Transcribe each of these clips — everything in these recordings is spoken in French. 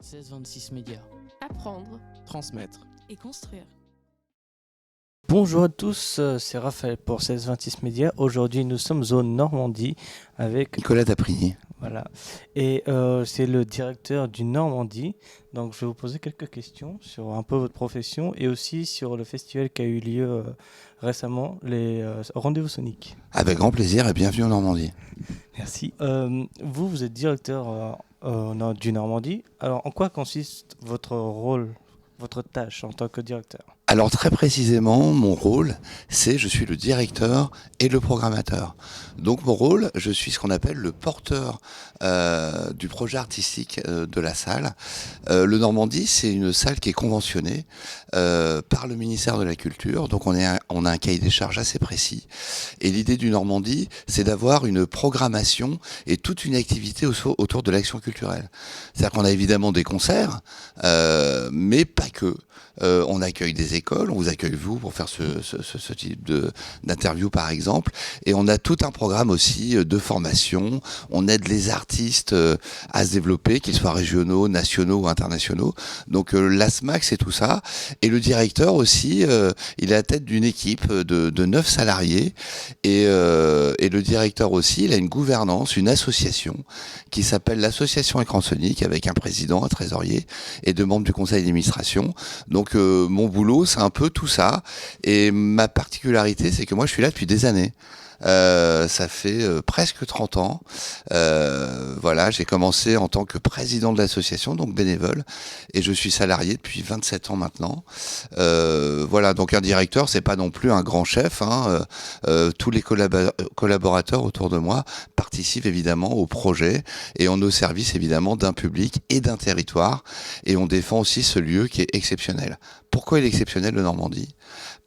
16-26 médias. Apprendre Transmettre. et construire. Bonjour à tous, c'est Raphaël pour 16-26 médias. Aujourd'hui, nous sommes au Normandie avec Nicolas Daprigny. voilà, et c'est le directeur du Normandie. Donc, je vais vous poser quelques questions sur un peu votre profession et aussi sur le festival qui a eu lieu récemment, les Rendez-vous Soniques. Avec grand plaisir et bienvenue en Normandie. Merci. Vous êtes directeur du Normandie. Alors, en quoi consiste votre rôle, votre tâche en tant que directeur ? Alors très précisément, mon rôle, je suis le directeur et le programmateur. Donc mon rôle, je suis ce qu'on appelle le porteur du projet artistique de la salle. Le Normandie, c'est une salle qui est conventionnée par le ministère de la Culture. Donc on a un cahier des charges assez précis. Et l'idée du Normandie, c'est d'avoir une programmation et toute une activité autour de l'action culturelle. C'est-à-dire qu'on a évidemment des concerts, mais pas que. On accueille des écoles, on vous accueille vous pour faire ce type d'interview par exemple, et on a tout un programme aussi de formation, on aide les artistes à se développer, qu'ils soient régionaux, nationaux ou internationaux, donc l'ASMAC c'est tout ça, et le directeur aussi, il est à la tête d'une équipe de 9 salariés, et le directeur aussi, il a une gouvernance, une association qui s'appelle l'association Écran Sonique, avec un président, un trésorier et 2 membres du conseil d'administration. Donc mon boulot, c'est un peu tout ça. Et ma particularité, c'est que moi, je suis là depuis des années. Ça fait presque 30 ans. Voilà, j'ai commencé en tant que président de l'association, donc bénévole, et je suis salarié depuis 27 ans maintenant. Voilà, donc un directeur, c'est pas non plus un grand chef. Tous les collaborateurs autour de moi participent évidemment au projet et on est au service évidemment d'un public et d'un territoire. Et on défend aussi ce lieu qui est exceptionnel. Pourquoi il est exceptionnel, le Normandie ?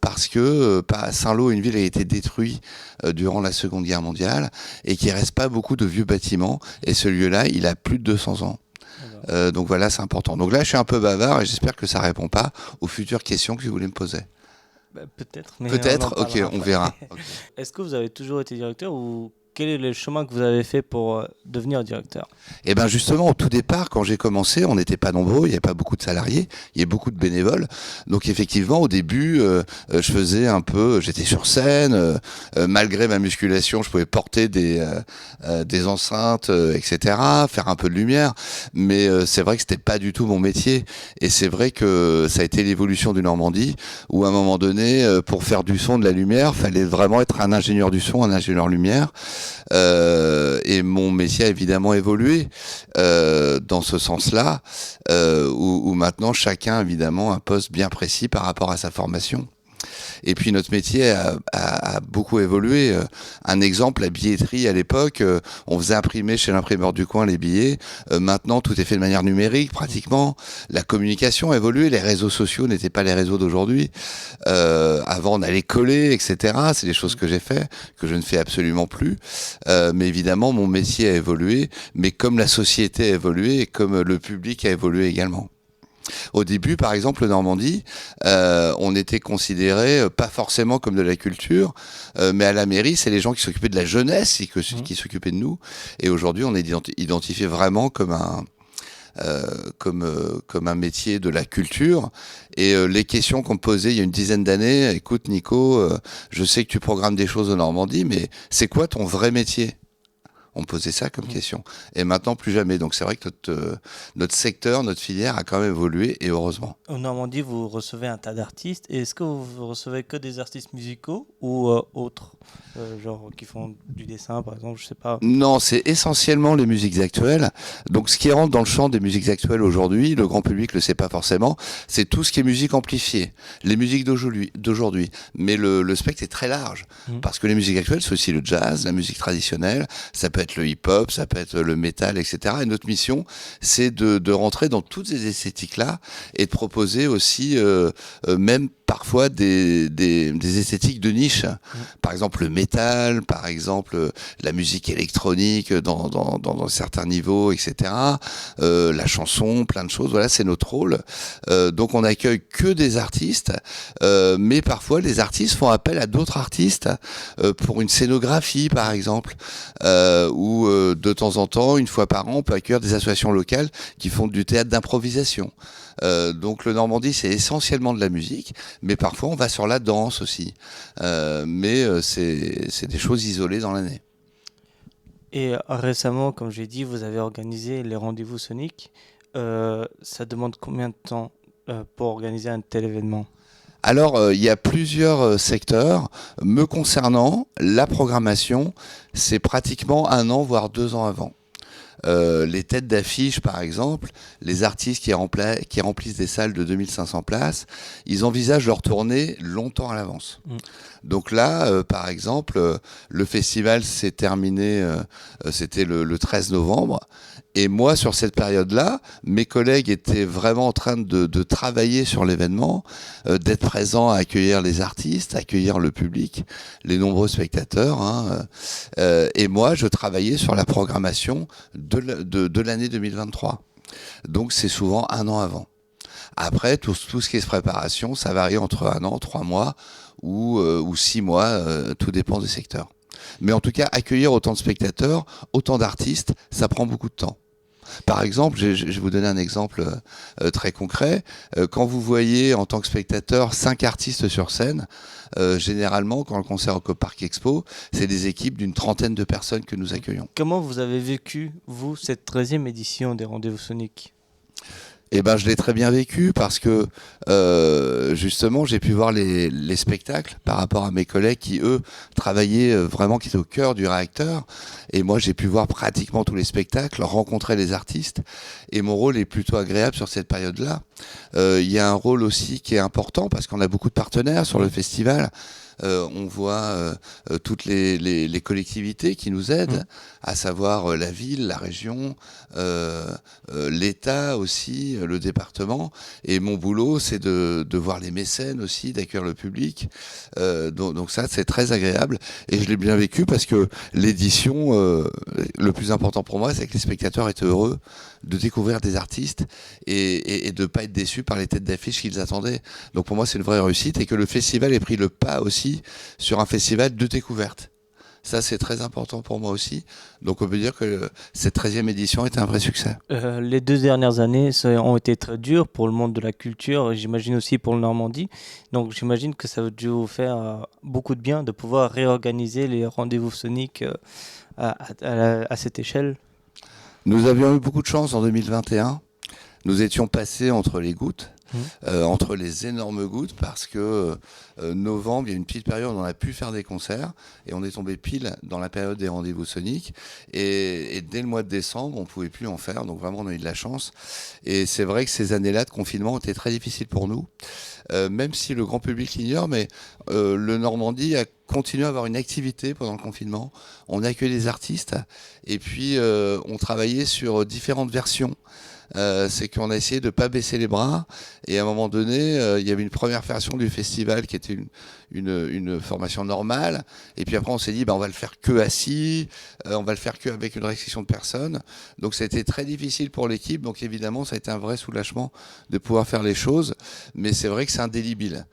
Parce que Saint-Lô, une ville, a été détruite durant la Seconde Guerre mondiale et qu'il ne reste pas beaucoup de vieux bâtiments. Et ce lieu-là, il a plus de 200 ans. Donc voilà, c'est important. Donc là, je suis un peu bavard et j'espère que ça ne répond pas aux futures questions que vous voulez me poser. Peut-être, mais Peut-être, ok, on verra. Okay. Est-ce que vous avez toujours été directeur ou quel est le chemin que vous avez fait pour devenir directeur ? Eh bien justement, au tout départ, quand j'ai commencé, on n'était pas nombreux, il n'y avait pas beaucoup de salariés, il y avait beaucoup de bénévoles. Donc effectivement, au début, je faisais un peu, j'étais sur scène, malgré ma musculation, je pouvais porter des enceintes, etc., faire un peu de lumière. Mais c'est vrai que c'était pas du tout mon métier. Et c'est vrai que ça a été l'évolution du Normandie, où à un moment donné, pour faire du son, de la lumière, fallait vraiment être un ingénieur du son, un ingénieur lumière. Et mon métier a évidemment évolué dans ce sens-là, où maintenant chacun évidemment a un poste bien précis par rapport à sa formation. Et puis notre métier a beaucoup évolué. Un exemple, la billetterie à l'époque, on faisait imprimer chez l'imprimeur du coin les billets. Maintenant, tout est fait de manière numérique pratiquement. La communication a évolué. Les réseaux sociaux n'étaient pas les réseaux d'aujourd'hui. Avant, on allait coller, etc. C'est des choses que j'ai fait, que je ne fais absolument plus. Mais évidemment, mon métier a évolué. Mais comme la société a évolué et comme le public a évolué également. Au début, par exemple, le Normandie, on était considéré pas forcément comme de la culture, mais à la mairie, c'est les gens qui s'occupaient de la jeunesse et qui s'occupaient de nous. Et aujourd'hui, on est identifié vraiment comme un métier de la culture. Et les questions qu'on me posait il y a une dizaine d'années, écoute Nico, je sais que tu programmes des choses au Normandie, mais c'est quoi ton vrai métier ? On me posait ça comme question. Et maintenant, plus jamais. Donc c'est vrai que notre secteur, notre filière a quand même évolué, et heureusement. En Normandie, vous recevez un tas d'artistes. Et est-ce que vous recevez que des artistes musicaux ou autres, genre qui font du dessin, par exemple, je sais pas. Non, c'est essentiellement les musiques actuelles. Donc ce qui rentre dans le champ des musiques actuelles aujourd'hui, le grand public le sait pas forcément, c'est tout ce qui est musique amplifiée, les musiques d'aujourd'hui. Mais le spectre est très large, parce que les musiques actuelles, c'est aussi le jazz, la musique traditionnelle, ça peut être le hip-hop, ça peut être le métal, etc. Et notre mission, c'est de rentrer dans toutes ces esthétiques-là et de proposer aussi, même parfois des esthétiques de niche. Par exemple, le métal, par exemple, la musique électronique dans certains niveaux, etc. La chanson, plein de choses. Voilà, c'est notre rôle. Donc, on n'accueille que des artistes, mais parfois, les artistes font appel à d'autres artistes pour une scénographie, par exemple, ou de temps en temps, une fois par an, on peut accueillir des associations locales qui font du théâtre d'improvisation. Donc le Normandie, c'est essentiellement de la musique, mais parfois on va sur la danse aussi. C'est des choses isolées dans l'année. Et récemment, comme j'ai dit, vous avez organisé les rendez-vous soniques. Ça demande combien de temps pour organiser un tel événement? Alors, il y a plusieurs secteurs. Me concernant, la programmation, c'est pratiquement 1 an, voire 2 ans avant. Les têtes d'affiche, par exemple, les artistes qui remplissent des salles de 2500 places, ils envisagent leur tournée longtemps à l'avance. Donc là, par exemple, le festival s'est terminé, c'était le 13 novembre. Et moi, sur cette période-là, mes collègues étaient vraiment en train de travailler sur l'événement, d'être présents à accueillir les artistes, accueillir le public, les nombreux spectateurs. Et moi, je travaillais sur la programmation de l'année 2023. Donc, c'est souvent 1 an avant. Après, tout ce qui est préparation, ça varie entre 1 an, 3 mois ou 6 mois, tout dépend des secteurs. Mais en tout cas, accueillir autant de spectateurs, autant d'artistes, ça prend beaucoup de temps. Par exemple, je vais vous donner un exemple très concret. Quand vous voyez en tant que spectateur 5 artistes sur scène, généralement, quand le concert est au Parc Expo, c'est des équipes d'une trentaine de personnes que nous accueillons. Comment vous avez vécu, vous, cette 13e édition des Rendez-vous Soniques? Eh ben, je l'ai très bien vécu parce que justement, j'ai pu voir les spectacles par rapport à mes collègues qui, eux, travaillaient vraiment, qui étaient au cœur du réacteur. Et moi, j'ai pu voir pratiquement tous les spectacles, rencontrer les artistes. Et mon rôle est plutôt agréable sur cette période-là. Il y a un rôle aussi qui est important parce qu'on a beaucoup de partenaires sur le festival. On voit toutes les collectivités qui nous aident, à savoir la ville, la région, l'État aussi, le département. Et mon boulot, c'est de voir les mécènes aussi, d'accueillir le public. Donc ça, c'est très agréable. Et je l'ai bien vécu parce que l'édition, le plus important pour moi, c'est que les spectateurs étaient heureux de découvrir des artistes et de ne pas être déçus par les têtes d'affiche qu'ils attendaient. Donc pour moi, c'est une vraie réussite et que le festival ait pris le pas aussi sur un festival de découverte. Ça, c'est très important pour moi aussi. Donc on peut dire que cette 13e édition est un vrai succès. Les 2 dernières années ont été très dures pour le monde de la culture, j'imagine aussi pour le Normandie. Donc j'imagine que ça a dû vous faire beaucoup de bien de pouvoir réorganiser les rendez-vous soniques à cette échelle. Nous avions eu beaucoup de chance en 2021. Nous étions passés entre les gouttes. Entre les énormes gouttes parce que novembre, il y a une petite période où on a pu faire des concerts et on est tombé pile dans la période des rendez-vous soniques et dès le mois de décembre, on ne pouvait plus en faire. Donc vraiment, on a eu de la chance. Et c'est vrai que ces années-là de confinement étaient très difficiles pour nous. Même si le grand public l'ignore, mais le Normandie a continué à avoir une activité pendant le confinement. On accueillait des artistes et puis on travaillait sur différentes versions. C'est qu'on a essayé de ne pas baisser les bras et à un moment donné il y avait une première version du festival qui était une formation normale et puis après on s'est dit on va le faire que assis, on va le faire que avec une restriction de personnes, donc ça a été très difficile pour l'équipe, donc évidemment ça a été un vrai soulagement de pouvoir faire les choses, mais c'est vrai que c'est indélébile.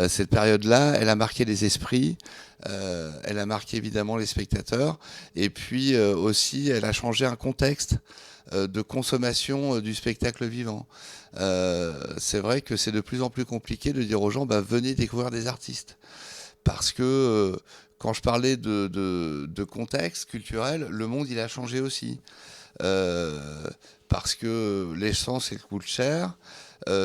Cette période-là, elle a marqué les esprits. Elle a marqué évidemment les spectateurs et puis aussi elle a changé un contexte de consommation du spectacle vivant. C'est vrai que c'est de plus en plus compliqué de dire aux gens venez découvrir des artistes. Parce que quand je parlais de contexte culturel, le monde il a changé aussi. Parce que l'essence elle coûte cher.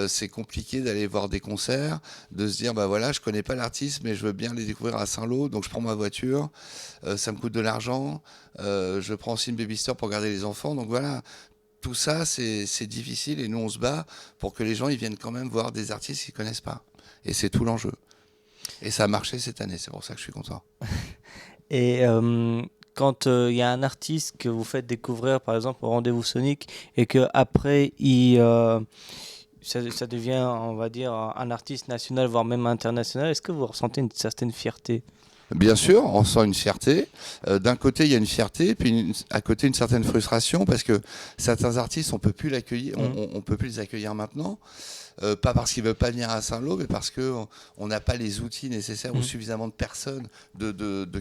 C'est compliqué d'aller voir des concerts, de se dire voilà, je connais pas l'artiste mais je veux bien les découvrir à Saint-Lô, donc je prends ma voiture, ça me coûte de l'argent, je prends aussi une baby-sitter pour garder les enfants, donc voilà, tout ça c'est difficile et nous on se bat pour que les gens ils viennent quand même voir des artistes qu'ils connaissent pas, et c'est tout l'enjeu. Et ça a marché cette année, c'est pour ça que je suis content. Et quand il y a un artiste que vous faites découvrir par exemple au Rendez-vous Sonique et que après ça devient, on va dire, un artiste national, voire même international, est-ce que vous ressentez une certaine fierté? Bien sûr, on sent une fierté. D'un côté, il y a une fierté, puis à côté, une certaine frustration, parce que certains artistes, on peut plus l'accueillir, on peut plus les accueillir maintenant. Pas parce qu'ils veulent pas venir à Saint-Lô, mais parce que on n'a pas les outils nécessaires ou suffisamment de personnes de